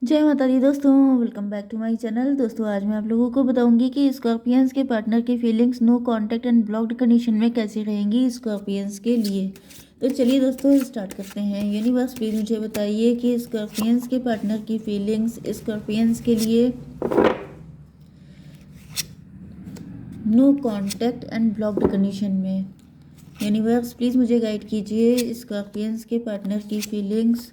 जय माता दी दोस्तों, welcome back to my channel. दोस्तों आज मैं आप लोगों को बताऊंगी कि स्कॉर्पियंस के पार्टनर की feelings no contact and blocked condition में कैसे रहेंगी स्कॉर्पियंस के लिए। तो चलिए दोस्तों स्टार्ट करते हैं। यूनिवर्स प्लीज मुझे बताइए कि स्कॉर्पियंस के पार्टनर की फीलिंग्स स्कॉर्पियंस के लिए no contact and blocked condition में। यूनिवर्स प्लीज मुझे गाइड कीजिए स्कॉर्पियंस के पार्टनर की फीलिंग्स।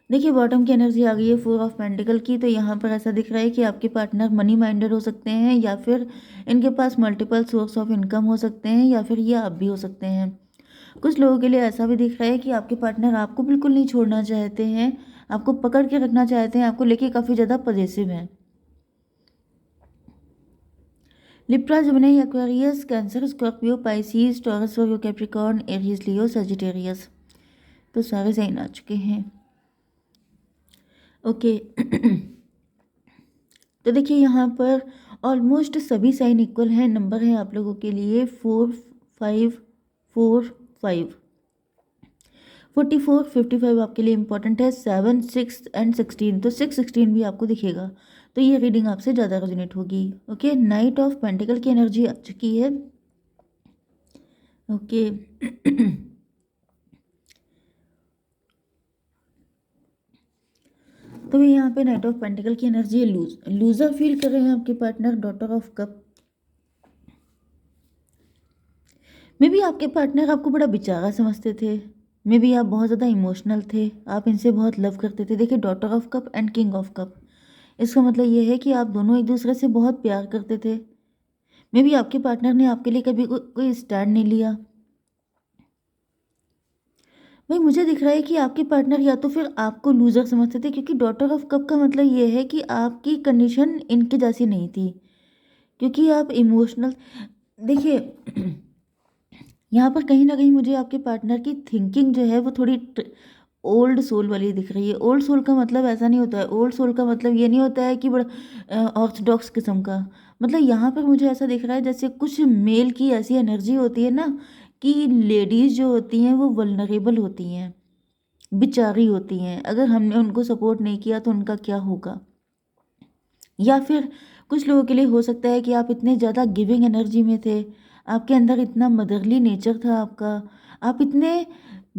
देखिए बॉटम की एनर्जी आ गई है 4 ऑफ पेंटिकल की। तो यहाँ पर ऐसा दिख रहा है कि आपके पार्टनर मनी माइंडेड हो सकते हैं, या फिर इनके पास मल्टीपल सोर्स ऑफ इनकम हो सकते हैं, या फिर ये आप भी हो सकते हैं। कुछ लोगों के लिए ऐसा भी दिख रहा है कि आपके पार्टनर आपको बिल्कुल नहीं छोड़ना चाहते हैं, आपको पकड़ के रखना चाहते हैं, आपको लेके काफ़ी ज़्यादा पॉजिटिव हैं। Libra, Gemini, Aquarius, Cancer, Scorpio, Pisces, Taurus, Virgo, Capricorn, Aries, Leo, Sagittarius. तो सारे साइन आ चुके हैं। ओके तो देखिए यहाँ पर ऑलमोस्ट सभी साइन इक्वल हैं। नंबर है आप लोगों के लिए 4, 5, 4, 5। 44, 55 आपके लिए इंपॉर्टेंट है। 7, 6 एंड 16, तो 6, 16 भी आपको दिखेगा। तो ये रीडिंग आपसे ज़्यादा रेजोनेट होगी। ओके, नाइट ऑफ पेंटिकल की एनर्जी आ चुकी है। ओके तो यहाँ पे नाइट ऑफ पेंटिकल की एनर्जी है। लूजर फील कर रहे हैं आपके partner. Daughter of cup, may be आपके पार्टनर आपको बड़ा बेचारा समझते थे। मे बी आप बहुत ज़्यादा इमोशनल थे, आप इनसे बहुत लव करते थे। देखिए daughter of cup and king of cup, इसका मतलब ये है कि आप दोनों एक दूसरे से बहुत प्यार करते थे। मे बी आपके पार्टनर ने आपके लिए कभी कोई स्टैंड नहीं लिया। भाई मुझे दिख रहा है कि आपके पार्टनर या तो फिर आपको लूजर समझते थे, क्योंकि डॉटर ऑफ कप का मतलब ये है कि आपकी कंडीशन इनके जैसी नहीं थी, क्योंकि आप इमोशनल। देखिए यहाँ पर कहीं ना कहीं मुझे आपके पार्टनर की थिंकिंग जो है वो थोड़ी ओल्ड सोल वाली दिख रही है। ओल्ड सोल का मतलब ऐसा नहीं होता है, ओल्ड सोल का मतलब ये नहीं होता है कि बड़ा ऑर्थोडॉक्स किस्म का। मतलब यहाँ पर मुझे ऐसा दिख रहा है जैसे कुछ मेल की ऐसी एनर्जी होती है ना, कि लेडीज़ जो होती हैं वो वल्नरेबल होती हैं, बेचारी होती हैं। अगर हमने उनको सपोर्ट नहीं किया तो उनका क्या होगा। या फिर कुछ लोगों के लिए हो सकता है कि आप इतने ज़्यादा गिविंग एनर्जी में थे, आपके अंदर इतना मदरली नेचर था आपका, आप इतने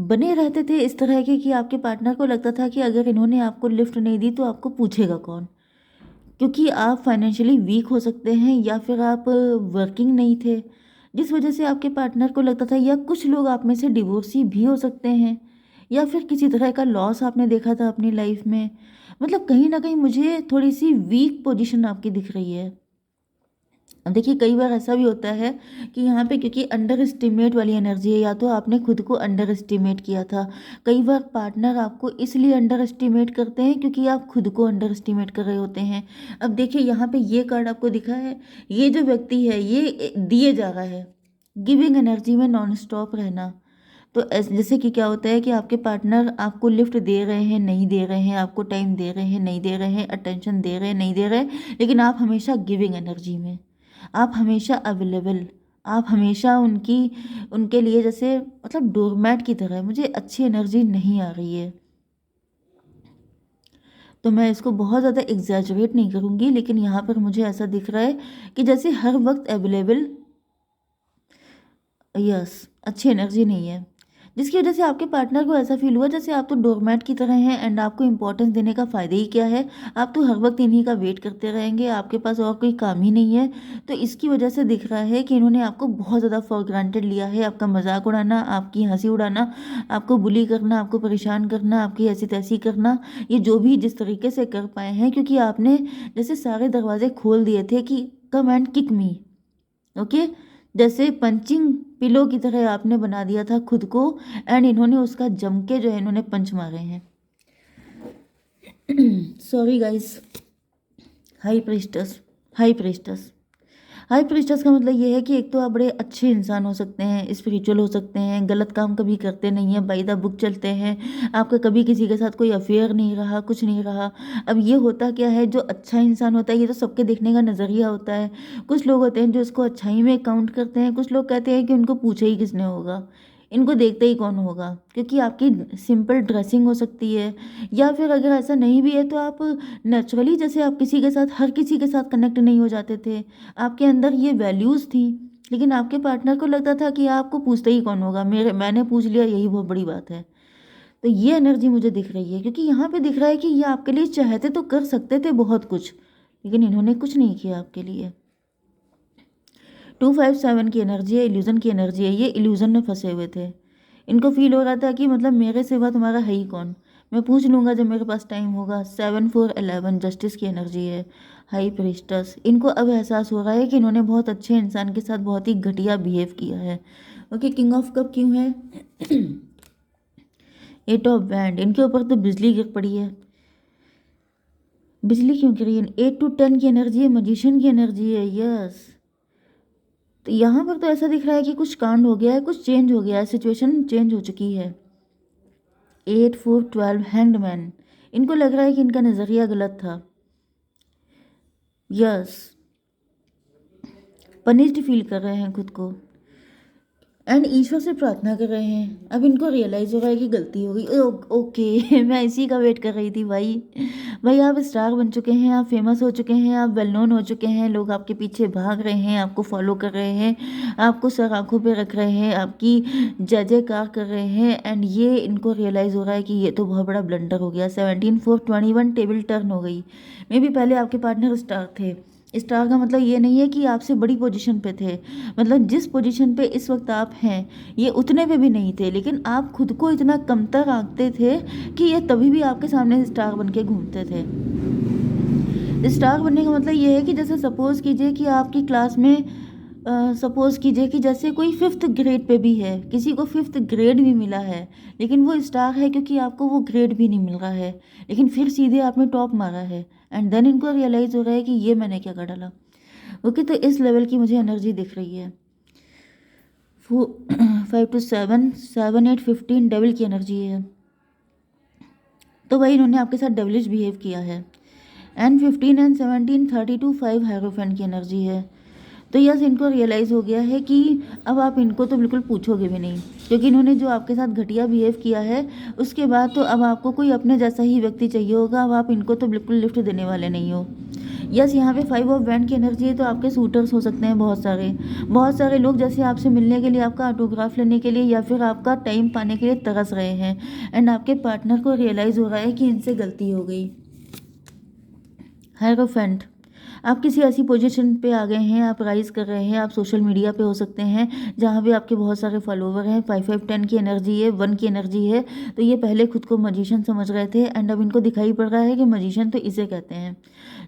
बने रहते थे इस तरह के कि आपके पार्टनर को लगता था कि अगर इन्होंने आपको लिफ्ट नहीं दी तो आपको पूछेगा कौन। क्योंकि आप फाइनेंशियली वीक हो सकते हैं, या फिर आप वर्किंग नहीं थे, जिस वजह से आपके पार्टनर को लगता था। या कुछ लोग आप में से डिवोर्सी भी हो सकते हैं, या फिर किसी तरह का लॉस आपने देखा था अपनी लाइफ में। मतलब कहीं ना कहीं मुझे थोड़ी सी वीक पोजीशन आपकी दिख रही है। अब देखिए कई बार ऐसा भी होता है कि यहाँ पे क्योंकि अंडर एस्टिमेट वाली एनर्जी है, या तो आपने खुद को अंडर एस्टिमेट किया था। कई बार पार्टनर आपको इसलिए अंडर एस्टिमेट करते हैं क्योंकि आप खुद को अंडर एस्टिमेट कर रहे होते हैं। अब देखिए यहाँ पे ये कार्ड आपको दिखा है, ये जो व्यक्ति है ये दिए जा रहा है गिविंग एनर्जी में नॉन स्टॉप रहना। तो जैसे कि क्या होता है कि आपके पार्टनर आपको लिफ्ट दे रहे हैं, नहीं दे रहे हैं, आपको टाइम दे रहे हैं, नहीं दे रहे हैं, अटेंशन दे रहे हैं, नहीं दे रहे हैं, लेकिन आप हमेशा गिविंग एनर्जी में, आप हमेशा अवेलेबल, आप हमेशा उनकी उनके लिए जैसे मतलब डोरमैट की तरह। मुझे अच्छी एनर्जी नहीं आ रही है, तो मैं इसको बहुत ज़्यादा एग्जैजरेट नहीं करूँगी, लेकिन यहाँ पर मुझे ऐसा दिख रहा है कि जैसे हर वक्त अवेलेबल, यस, अच्छी एनर्जी नहीं है, जिसकी वजह से आपके पार्टनर को ऐसा फील हुआ जैसे आप तो डोरमैट की तरह हैं। एंड आपको इंपॉर्टेंस देने का फ़ायदा ही क्या है, आप तो हर वक्त इन्हीं का वेट करते रहेंगे, आपके पास और कोई काम ही नहीं है। तो इसकी वजह से दिख रहा है कि इन्होंने आपको बहुत ज़्यादा फॉर ग्रांटेड लिया है। आपका मजाक उड़ाना, आपकी हंसी उड़ाना, आपको बुली करना, आपको परेशान करना, आपकी ऐसी तैसी करना, ये जो भी जिस तरीके से कर पाए हैं, क्योंकि आपने जैसे सारे दरवाजे खोल दिए थे कि come and kick me. Okay, जैसे पंचिंग पिलो की तरह आपने बना दिया था खुद को, एंड इन्होंने उसका जम के जो है इन्होंने पंच मारे हैं। Sorry guys. High priests, high priests, high priests का मतलब ये है कि एक तो आप बड़े अच्छे इंसान हो सकते हैं, स्पिरिचुअल हो सकते हैं, गलत काम कभी करते नहीं हैं, बाय द बुक चलते हैं, आपका कभी किसी के साथ कोई अफेयर नहीं रहा, कुछ नहीं रहा। अब ये होता क्या है, जो अच्छा इंसान होता है ये तो सबके देखने का नज़रिया होता है। कुछ लोग होते हैं जो इसको अच्छाई में काउंट करते हैं, कुछ लोग कहते हैं कि उनको पूछे ही किसने होगा। इनको देखते ही कौन होगा, क्योंकि आपकी सिंपल ड्रेसिंग हो सकती है, या फिर अगर ऐसा नहीं भी है तो आप नेचुरली, जैसे आप किसी के साथ, हर किसी के साथ कनेक्ट नहीं हो जाते थे, आपके अंदर ये वैल्यूज़ थी, लेकिन आपके पार्टनर को लगता था कि आपको पूछते ही कौन होगा, मैंने पूछ लिया, यही बहुत बड़ी बात है। तो ये एनर्जी मुझे दिख रही है, क्योंकि यहाँ पे दिख रहा है कि ये आपके लिए चाहते तो कर सकते थे बहुत कुछ, लेकिन इन्होंने कुछ नहीं किया आपके लिए। 257 की एनर्जी है, इल्यूज़न की एनर्जी है, ये इल्यूज़न में फंसे हुए थे। इनको फील हो रहा था कि मतलब मेरे सिवा तुम्हारा है ही कौन, मैं पूछ लूँगा जब मेरे पास टाइम होगा। 7 4 11 जस्टिस की एनर्जी है, हाई प्रीस्टस। इनको अब एहसास हो रहा है कि इन्होंने बहुत अच्छे इंसान के साथ बहुत ही घटिया बिहेव किया है। ओके, किंग ऑफ कप क्यों है? 8 ऑफ बैंड, इनके ऊपर तो बिजली गिर पड़ी है। बिजली क्यों गिरी है? 8 to 10 की एनर्जी है, मजिशियन की एनर्जी है, यस। तो यहाँ पर तो ऐसा दिख रहा है कि कुछ कांड हो गया है, कुछ चेंज हो गया है, सिचुएशन चेंज हो चुकी है। 8 4 12 हैंग्ड मैन, इनको लग रहा है कि इनका नज़रिया गलत था, यस। पनिश्ड फील कर रहे हैं खुद को, एंड ईश्वर से प्रार्थना कर रहे हैं। अब इनको रियलाइज़ हो रहा है कि गलती हो गई। ओके मैं इसी का वेट कर रही थी भाई। भाई आप स्टार बन चुके हैं, आप फेमस हो चुके हैं, आप वेल नोन हो चुके हैं, लोग आपके पीछे भाग रहे हैं, आपको फॉलो कर रहे हैं, आपको सर आंखों पे रख रहे हैं, आपकी जय जयकार कर रहे हैं, एंड ये इनको रियलाइज़ हो रहा है कि ये तो बहुत बड़ा ब्लंडर हो गया। 17 4 21 टेबल टर्न हो गई। मे बी पहले आपके पार्टनर स्टार थे। स्टार का मतलब ये नहीं है कि आपसे बड़ी पोजीशन पे थे, मतलब जिस पोजीशन पे इस वक्त आप हैं ये उतने पे भी नहीं थे, लेकिन आप खुद को इतना कमतर आंकते थे कि ये तभी भी आपके सामने स्टार बन के घूमते थे। स्टार बनने का मतलब ये है कि जैसे सपोज़ कीजिए कि आपकी क्लास में सपोज़ कीजिए कि जैसे कोई 5th ग्रेड पे भी है, किसी को 5th ग्रेड भी मिला है, लेकिन वो स्टार है क्योंकि आपको वो ग्रेड भी नहीं मिल रहा है, लेकिन फिर सीधे आपने टॉप मारा है, एंड देन इनको रियलाइज़ हो रहा है कि ये मैंने क्या कर डाला। ओके, तो इस लेवल की मुझे एनर्जी दिख रही है। 5 to 7 7 8 15 डेविल की एनर्जी है। तो भाई इन्होंने आपके साथ डेविलिश बिहेव किया है। एंड 15 एंड 17 32 5 हायरोफेंट की एनर्जी है। तो यस, इनको रियलाइज़ हो गया है कि अब आप इनको तो बिल्कुल पूछोगे भी नहीं, क्योंकि इन्होंने जो आपके साथ घटिया बिहेव किया है उसके बाद तो अब आपको कोई अपने जैसा ही व्यक्ति चाहिए होगा। अब आप इनको तो बिल्कुल लिफ्ट देने वाले नहीं हो। यस, यहाँ पे 5 ऑफ बैंड की एनर्जी है, तो आपके सूटर्स हो सकते हैं बहुत सारे लोग, जैसे आपसे मिलने के लिए, आपका ऑटोग्राफ लेने के लिए, या फिर आपका टाइम पाने के लिए तरस रहे हैं, एंड आपके पार्टनर को रियलाइज़ हो रहा है कि इनसे गलती हो गई। हायरोफेंट, आप किसी ऐसी पोजीशन पे आ गए हैं, आप राइज कर रहे हैं, आप सोशल मीडिया पे हो सकते हैं जहाँ पे आपके बहुत सारे फॉलोवर हैं। 5 5 10 की एनर्जी है, 1 की एनर्जी है। तो ये पहले खुद को मजिशियन समझ रहे थे, एंड अब इनको दिखाई पड़ रहा है कि मजिशियन तो इसे कहते हैं,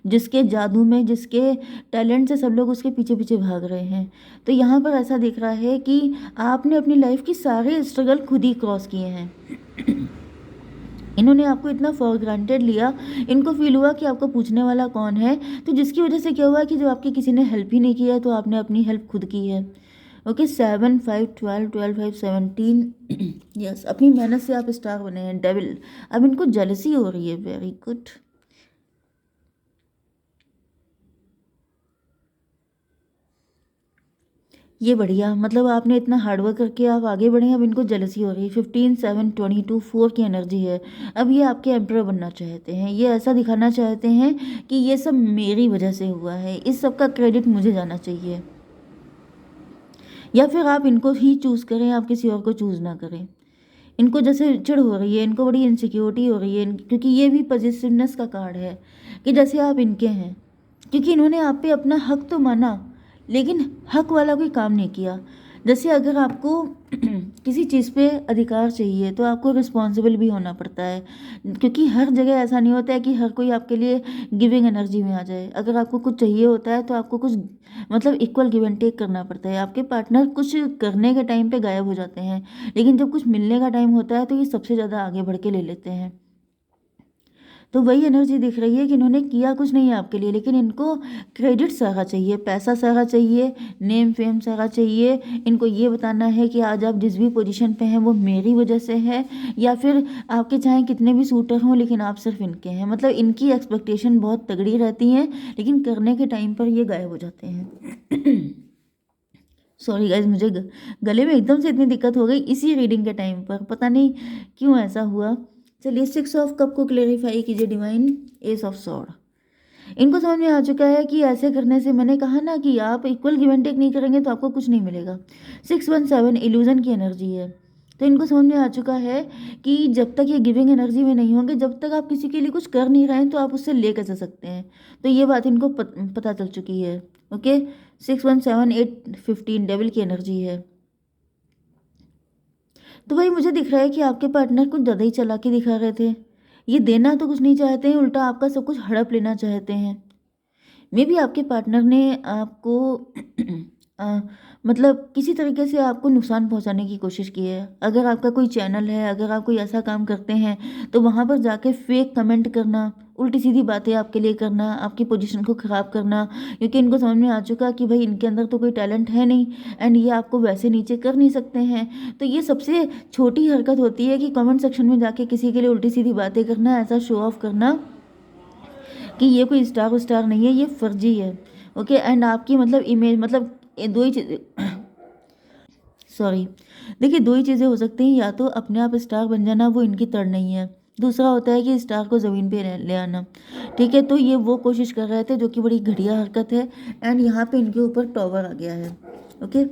जिसके जादू में, जिसके टैलेंट से सब लोग उसके पीछे पीछे भाग रहे हैं। तो यहाँ पर ऐसा दिख रहा है कि आपने अपनी लाइफ की सारे स्ट्रगल खुद ही क्रॉस किए हैं। इन्होंने आपको इतना फॉर ग्रांटेड लिया, इनको फील हुआ कि आपको पूछने वाला कौन है, तो जिसकी वजह से क्या हुआ कि जब आपकी किसी ने हेल्प ही नहीं किया तो आपने अपनी हेल्प खुद की है। ओके, 7 5 12 12 5 17 यस, अपनी मेहनत से आप स्टार बने हैं। डेविल, अब इनको जेलसी हो रही है। Very good. ये बढ़िया, मतलब आपने इतना हार्डवर्क करके आप आगे बढ़े, अब इनको जेलसी हो रही है। 15 7 22 4 की एनर्जी है। अब ये आपके एम्परर बनना चाहते हैं, ये ऐसा दिखाना चाहते हैं कि ये सब मेरी वजह से हुआ है, इस सब का क्रेडिट मुझे जाना चाहिए। या फिर आप इनको ही चूज़ करें, आप किसी और को चूज़ ना करें। इनको जैसे चिढ़ हो रही है, इनको बड़ी इनसिक्योरिटी हो रही है, क्योंकि ये भी पॉजिटिवनेस का कार्ड है कि जैसे आप इनके हैं, क्योंकि इन्होंने आप पे अपना हक तो माना, लेकिन हक वाला कोई काम नहीं किया। जैसे अगर आपको किसी चीज़ पे अधिकार चाहिए तो आपको रिस्पॉन्सिबल भी होना पड़ता है, क्योंकि हर जगह ऐसा नहीं होता है कि हर कोई आपके लिए गिविंग एनर्जी में आ जाए। अगर आपको कुछ चाहिए होता है तो आपको कुछ, मतलब इक्वल गिव एंड टेक करना पड़ता है। आपके पार्टनर कुछ करने के टाइम पे गायब हो जाते हैं, लेकिन जब कुछ मिलने का टाइम होता है तो ये सबसे ज़्यादा आगे बढ़ के ले लेते हैं। तो वही एनर्जी दिख रही है कि इन्होंने किया कुछ नहीं है आपके लिए, लेकिन इनको क्रेडिट सारा चाहिए, पैसा सारा चाहिए, नेम फेम सारा चाहिए। इनको ये बताना है कि आज आप जिस भी पोजीशन पे हैं वो मेरी वजह से है, या फिर आपके चाहे कितने भी सूटर हों लेकिन आप सिर्फ इनके हैं। मतलब इनकी एक्सपेक्टेशन बहुत तगड़ी रहती हैं, लेकिन करने के टाइम पर ये गायब हो जाते हैं। सॉरी गाइज, मुझे गले में एकदम से इतनी दिक्कत हो गई इसी रीडिंग के टाइम पर, पता नहीं क्यों ऐसा हुआ। चलिए 6 ऑफ कप को क्लेरिफाई कीजिए डिवाइन। एस ऑफ सॉर्ड, इनको समझ में आ चुका है कि ऐसे करने से, मैंने कहा ना कि आप इक्वल गिव एंड टेक नहीं करेंगे तो आपको कुछ नहीं मिलेगा। 617 इल्यूजन की एनर्जी है, तो इनको समझ में आ चुका है कि जब तक ये गिविंग एनर्जी में नहीं होंगे, जब तक आप किसी के लिए कुछ कर नहीं रहे हैं तो आप उससे ले कैसे सकते हैं। तो ये बात इनको पता चल चुकी है। ओके, 617 815 डेविल की एनर्जी है। तो भाई मुझे दिख रहा है कि आपके पार्टनर कुछ ज़्यादा ही चालाकी दिखा रहे थे। ये देना तो कुछ नहीं चाहते हैं, उल्टा आपका सब कुछ हड़प लेना चाहते हैं। मे बी आपके पार्टनर ने आपको अ, मतलब किसी तरीके से आपको नुकसान पहुंचाने की कोशिश की है। अगर आपका कोई चैनल है, अगर आप कोई ऐसा काम करते हैं तो वहाँ पर जाके फेक कमेंट करना, उल्टी सीधी बातें आपके लिए करना, आपकी पोजीशन को ख़राब करना, क्योंकि इनको समझ में आ चुका कि भाई इनके अंदर तो कोई टैलेंट है नहीं एंड ये आपको वैसे नीचे कर नहीं सकते हैं। तो ये सबसे छोटी हरकत होती है कि कमेंट सेक्शन में जाके किसी के लिए उल्टी सीधी बातें करना, ऐसा शो ऑफ करना कि ये कोई स्टार नहीं है, ये फर्जी है। ओके, एंड आपकी मतलब इमेज, मतलब ये दो ही चीज़ें सॉरी, देखिए दो ही चीज़ें हो सकती हैं, या तो अपने आप स्टार बन जाना, वो इनकी तड़ नहीं है। दूसरा होता है कि स्टार को ज़मीन पे ले आना। ठीक है, तो ये वो कोशिश कर रहे थे जो कि बड़ी घटिया हरकत है एंड यहाँ पे इनके ऊपर टॉवर आ गया है। ओके,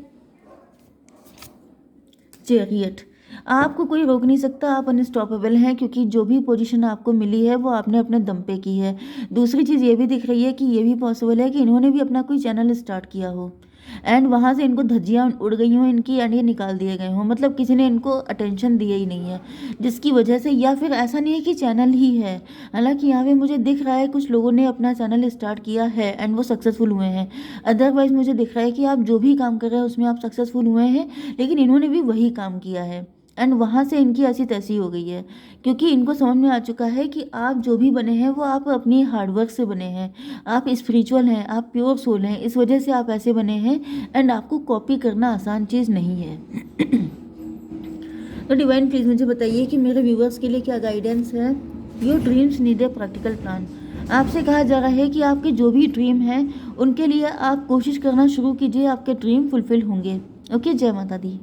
चैरियट, आपको कोई रोक नहीं सकता, आप अनस्टॉपेबल हैं, क्योंकि जो भी पोजीशन आपको मिली है वो आपने अपने दम पे की है। दूसरी चीज़ ये भी दिख रही है कि ये भी पॉसिबल है कि इन्होंने भी अपना कोई चैनल स्टार्ट किया हो एंड वहाँ से इनको धज्जियाँ उड़ गई हों इनकी एंड ये निकाल दिए गए हों, मतलब किसी ने इनको अटेंशन दिया ही नहीं है जिसकी वजह से, या फिर ऐसा नहीं है कि चैनल ही है। हालांकि यहाँ पे मुझे दिख रहा है कुछ लोगों ने अपना चैनल स्टार्ट किया है एंड वो सक्सेसफुल हुए हैं। अदरवाइज मुझे दिख रहा है कि आप जो भी काम कर रहे हैं उसमें आप सक्सेसफुल हुए हैं, लेकिन इन्होंने भी वही काम किया है एंड वहाँ से इनकी ऐसी तैसी हो गई है, क्योंकि इनको समझ में आ चुका है कि आप जो भी बने हैं वो आप अपनी हार्डवर्क से बने हैं, आप स्पिरिचुअल हैं, आप प्योर सोल हैं, इस वजह से आप ऐसे बने हैं एंड आपको कॉपी करना आसान चीज़ नहीं है। तो डिवाइन प्लीज़ मुझे बताइए कि मेरे व्यूवर्स के लिए क्या गाइडेंस है। Your dreams need a practical plan. आपसे कहा जा रहा है कि आपके जो भी ड्रीम हैं उनके लिए आप कोशिश करना शुरू कीजिए, आपके ड्रीम फुलफिल होंगे। ओके, जय माता दी।